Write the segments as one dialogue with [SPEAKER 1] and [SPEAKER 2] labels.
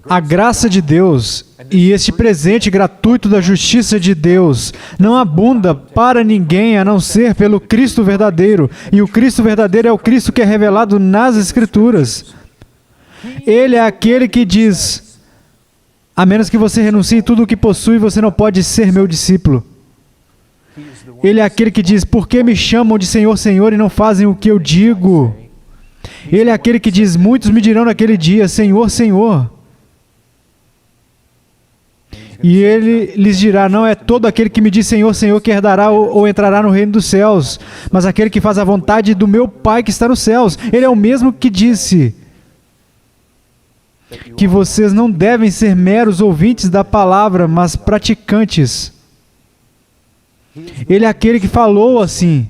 [SPEAKER 1] A graça de Deus e este presente gratuito da justiça de Deus não abunda para ninguém a não ser pelo Cristo verdadeiro. E o Cristo verdadeiro é o Cristo que é revelado nas Escrituras. Ele é aquele que diz: a menos que você renuncie tudo o que possui, você não pode ser meu discípulo. Ele é aquele que diz: por que me chamam de Senhor, Senhor e não fazem o que eu digo? Ele é aquele que diz: muitos me dirão naquele dia, Senhor, Senhor. E ele lhes dirá: não é todo aquele que me diz Senhor, Senhor que herdará ou entrará no reino dos céus, mas aquele que faz a vontade do meu Pai que está nos céus. Ele é o mesmo que disse que vocês não devem ser meros ouvintes da palavra, mas praticantes. Ele é aquele que falou assim.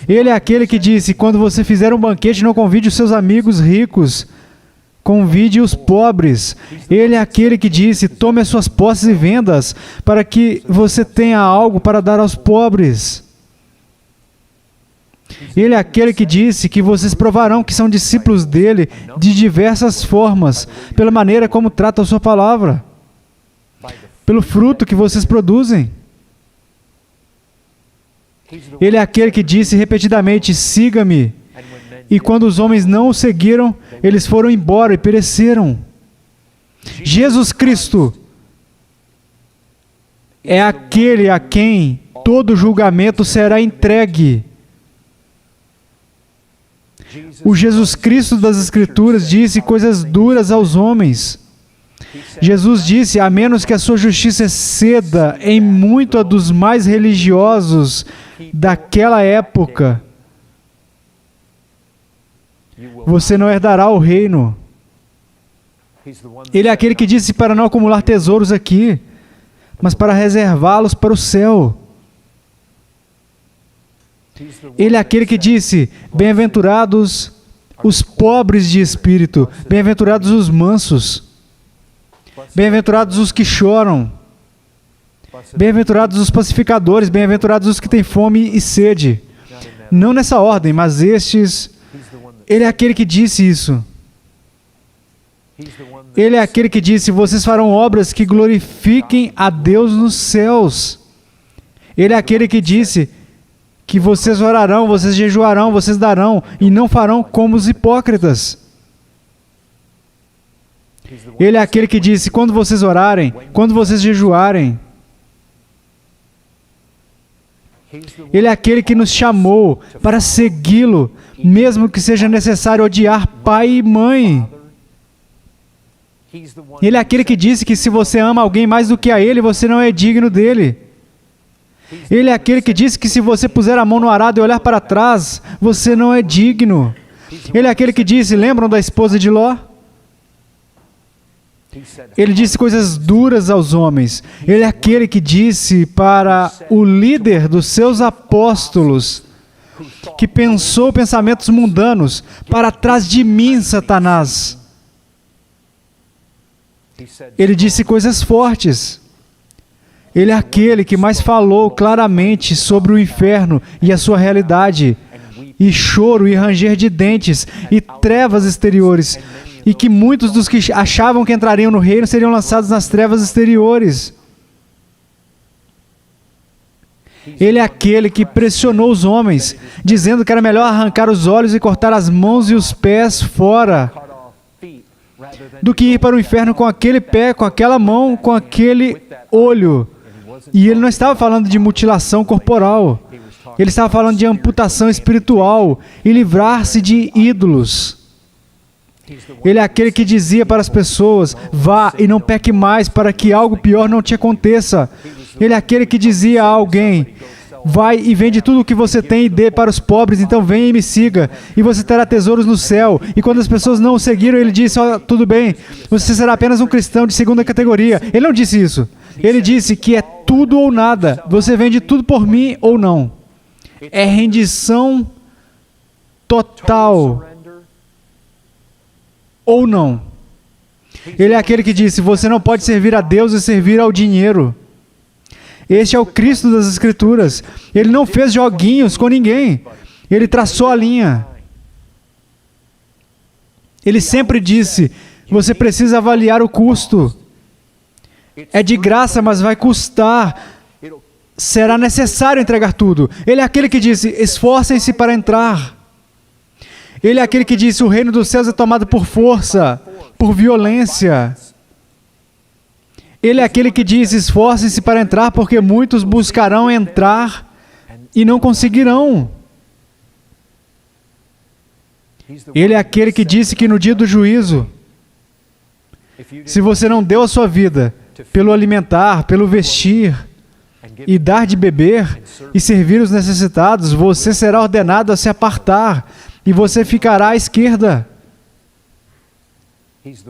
[SPEAKER 1] Ele é aquele que disse: quando você fizer um banquete, não convide os seus amigos ricos, convide os pobres. Ele é aquele que disse: tome as suas posses e vendas, para que você tenha algo para dar aos pobres. Ele é aquele que disse que vocês provarão que são discípulos dele de diversas formas, pela maneira como tratam a sua palavra, pelo fruto que vocês produzem. Ele é aquele que disse repetidamente: siga-me. E quando os homens não o seguiram, eles foram embora e pereceram. Jesus Cristo é aquele a quem todo julgamento será entregue. O Jesus Cristo das Escrituras disse coisas duras aos homens. Jesus disse: a menos que a sua justiça exceda em muito a dos mais religiosos daquela época, você não herdará o reino. Ele é aquele que disse para não acumular tesouros aqui, mas para reservá-los para o céu. Ele é aquele que disse: bem-aventurados os pobres de espírito, bem-aventurados os mansos, bem-aventurados os que choram, bem-aventurados os pacificadores, bem-aventurados os que têm fome e sede. Não nessa ordem, mas estes... Ele é aquele que disse isso. Ele é aquele que disse: vocês farão obras que glorifiquem a Deus nos céus. Ele é aquele que disse que vocês orarão, vocês jejuarão, vocês darão, e não farão como os hipócritas. Ele é aquele que disse: quando vocês orarem, quando vocês jejuarem. Ele é aquele que nos chamou para segui-lo, mesmo que seja necessário odiar pai e mãe. Ele é aquele que disse que se você ama alguém mais do que a ele, você não é digno dele. Ele é aquele que disse que se você puser a mão no arado e olhar para trás, você não é digno. Ele é aquele que disse: lembram da esposa de Ló? Ele disse coisas duras aos homens. Ele é aquele que disse para o líder dos seus apóstolos, que pensou pensamentos mundanos: para trás de mim, Satanás. Ele disse coisas fortes. Ele é aquele que mais falou claramente sobre o inferno e a sua realidade, e choro e ranger de dentes, e trevas exteriores, e que muitos dos que achavam que entrariam no reino seriam lançados nas trevas exteriores. Ele é aquele que pressionou os homens, dizendo que era melhor arrancar os olhos e cortar as mãos e os pés fora, do que ir para o inferno com aquele pé, com aquela mão, com aquele olho. E ele não estava falando de mutilação corporal. Ele estava falando de amputação espiritual e livrar-se de ídolos. Ele é aquele que dizia para as pessoas: vá e não peque mais, para que algo pior não te aconteça. Ele é aquele que dizia a alguém: vai e vende tudo o que você tem e dê para os pobres, então venha e me siga, e você terá tesouros no céu. E quando as pessoas não o seguiram, ele disse: tudo bem, você será apenas um cristão de segunda categoria. Ele não disse isso. Ele disse que é tudo ou nada. Você vende tudo por mim ou não. É rendição total ou não. Ele é aquele que disse: você não pode servir a Deus e servir ao dinheiro. Este é o Cristo das Escrituras. Ele não fez joguinhos com ninguém. Ele traçou a linha. Ele sempre disse: Você precisa avaliar o custo. É de graça, mas vai custar. Será necessário entregar tudo. Ele é aquele que disse, esforcem-se para entrar. Ele é aquele que disse, o reino dos céus é tomado por força, por violência. Ele é aquele que diz, esforcem-se para entrar, porque muitos buscarão entrar e não conseguirão. Ele é aquele que disse que no dia do juízo, se você não deu a sua vida pelo alimentar, pelo vestir, e dar de beber, e servir os necessitados, você será ordenado a se apartar, e você ficará à esquerda.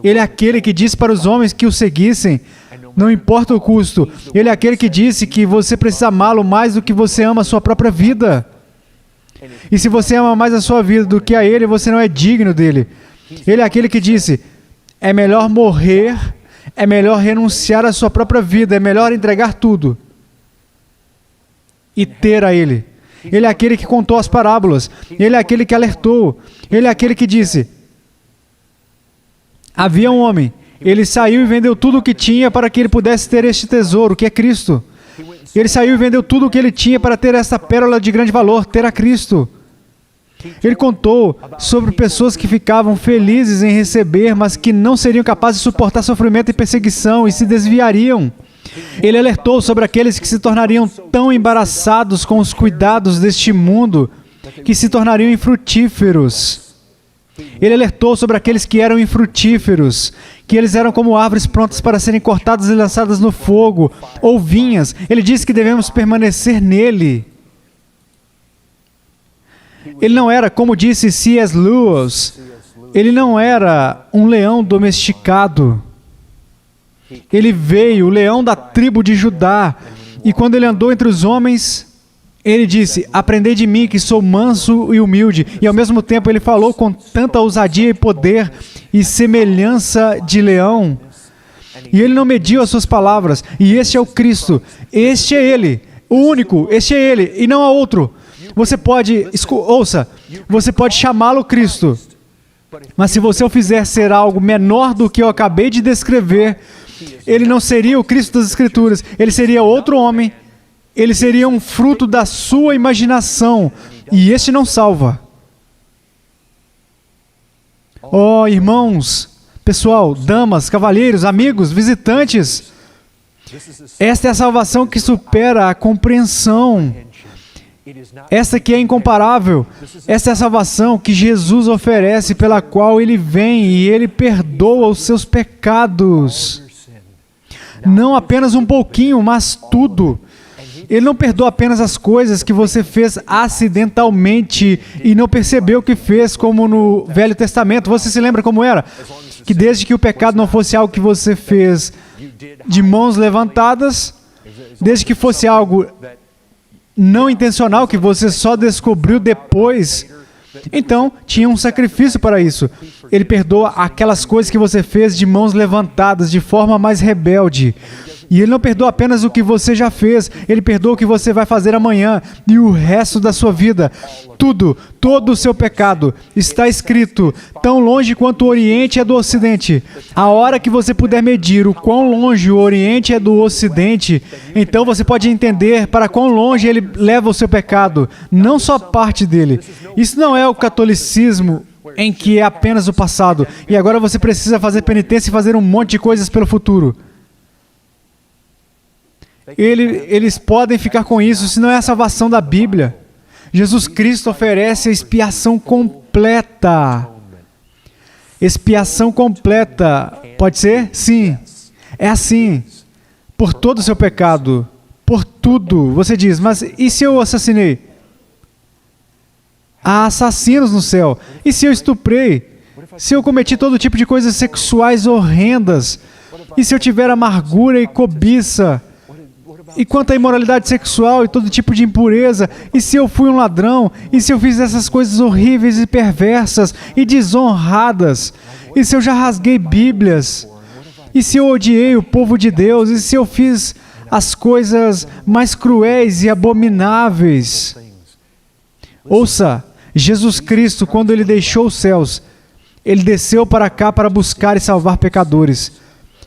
[SPEAKER 1] Ele é aquele que disse para os homens que o seguissem, não importa o custo. Ele é aquele que disse que você precisa amá-lo mais do que você ama a sua própria vida. E se você ama mais a sua vida do que a ele, você não é digno dele. Ele é aquele que disse, é melhor morrer, é melhor renunciar à sua própria vida, é melhor entregar tudo e ter a ele. Ele é aquele que contou as parábolas. Ele é aquele que alertou. Ele é aquele que disse, havia um homem, ele saiu e vendeu tudo o que tinha para que ele pudesse ter este tesouro, que é Cristo. Ele saiu e vendeu tudo o que ele tinha para ter essa pérola de grande valor, ter a Cristo. Ele contou sobre pessoas que ficavam felizes em receber, mas que não seriam capazes de suportar sofrimento e perseguição e se desviariam. Ele alertou sobre aqueles que se tornariam tão embaraçados com os cuidados deste mundo que se tornariam infrutíferos. Ele alertou sobre aqueles que eram infrutíferos, que eles eram como árvores prontas para serem cortadas e lançadas no fogo, ou vinhas. Ele disse que devemos permanecer nele. Ele não era, como disse C.S. Lewis, ele não era um leão domesticado. Ele veio, o leão da tribo de Judá, e quando ele andou entre os homens, ele disse, aprendei de mim que sou manso e humilde, e ao mesmo tempo ele falou com tanta ousadia e poder e semelhança de leão, e ele não mediu as suas palavras, e este é o Cristo, este é ele, o único, este é ele, e não há outro. Você pode, ouça, você pode chamá-lo Cristo, mas se você o fizer ser algo menor do que eu acabei de descrever, ele não seria o Cristo das Escrituras, ele seria outro homem, ele seria um fruto da sua imaginação, e este não salva. Oh, irmãos, pessoal, damas, cavalheiros, amigos, visitantes, esta é a salvação que supera a compreensão. Esta que é incomparável. Esta é a salvação que Jesus oferece, pela qual Ele vem e Ele perdoa os seus pecados. Não apenas um pouquinho, mas tudo. Ele não perdoa apenas as coisas que você fez acidentalmente e não percebeu que fez, como no Velho Testamento. Você se lembra como era? Que desde que o pecado não fosse algo que você fez de mãos levantadas, desde que fosse algo não intencional, que você só descobriu depois, então tinha um sacrifício para isso. Ele perdoa aquelas coisas que você fez de mãos levantadas, de forma mais rebelde. E Ele não perdoa apenas o que você já fez, Ele perdoa o que você vai fazer amanhã e o resto da sua vida. Tudo, todo o seu pecado está escrito, tão longe quanto o Oriente é do Ocidente. A hora que você puder medir o quão longe o Oriente é do Ocidente, então você pode entender para quão longe Ele leva o seu pecado, não só parte dele. Isso não é o catolicismo, em que é apenas o passado, e agora você precisa fazer penitência e fazer um monte de coisas pelo futuro. Eles podem ficar com isso, se não é a salvação da Bíblia. Jesus Cristo oferece a expiação completa. Expiação completa. Pode ser? Sim. É assim. Por todo o seu pecado. Por tudo. Você diz, mas e se eu assassinei? Há assassinos no céu. E se eu estuprei? Se eu cometi todo tipo de coisas sexuais horrendas? E se eu tiver amargura e cobiça? E quanto à imoralidade sexual e todo tipo de impureza, e se eu fui um ladrão, e se eu fiz essas coisas horríveis e perversas e desonradas, e se eu já rasguei Bíblias, e se eu odiei o povo de Deus, e se eu fiz as coisas mais cruéis e abomináveis. Ouça, Jesus Cristo, quando Ele deixou os céus, Ele desceu para cá para buscar e salvar pecadores.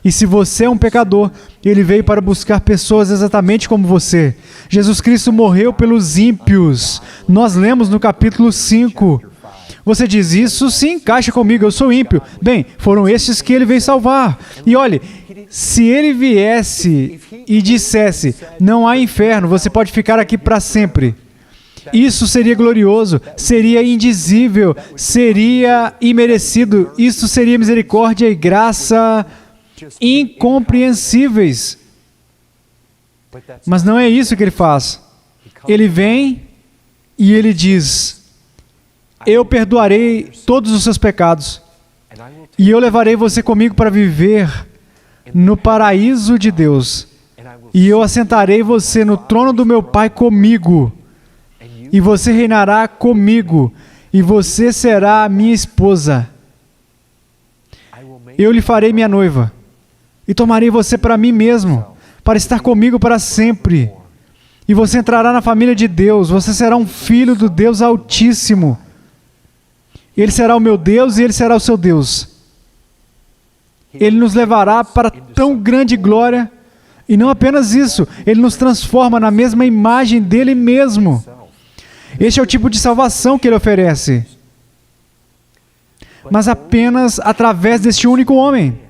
[SPEAKER 1] E se você é um pecador, Ele veio para buscar pessoas exatamente como você. Jesus Cristo morreu pelos ímpios. Nós lemos no capítulo 5. Você diz, isso se encaixa comigo, eu sou ímpio. Bem, foram estes que Ele veio salvar. E olhe, se Ele viesse e dissesse, não há inferno, você pode ficar aqui para sempre. Isso seria glorioso, seria indizível, seria imerecido. Isso seria misericórdia e graça incompreensíveis. Mas não é isso que Ele faz. Ele vem e Ele diz, eu perdoarei todos os seus pecados e eu levarei você comigo para viver no paraíso de Deus. E eu assentarei você no trono do meu Pai comigo. E você reinará comigo. E você será a minha esposa. Eu lhe farei minha noiva. E tomarei você para mim mesmo, para estar comigo para sempre. E você entrará na família de Deus. Você será um filho do Deus Altíssimo. Ele será o meu Deus e Ele será o seu Deus. Ele nos levará para tão grande glória. E não apenas isso, Ele nos transforma na mesma imagem dEle mesmo. Este é o tipo de salvação que Ele oferece. Mas apenas através deste único homem.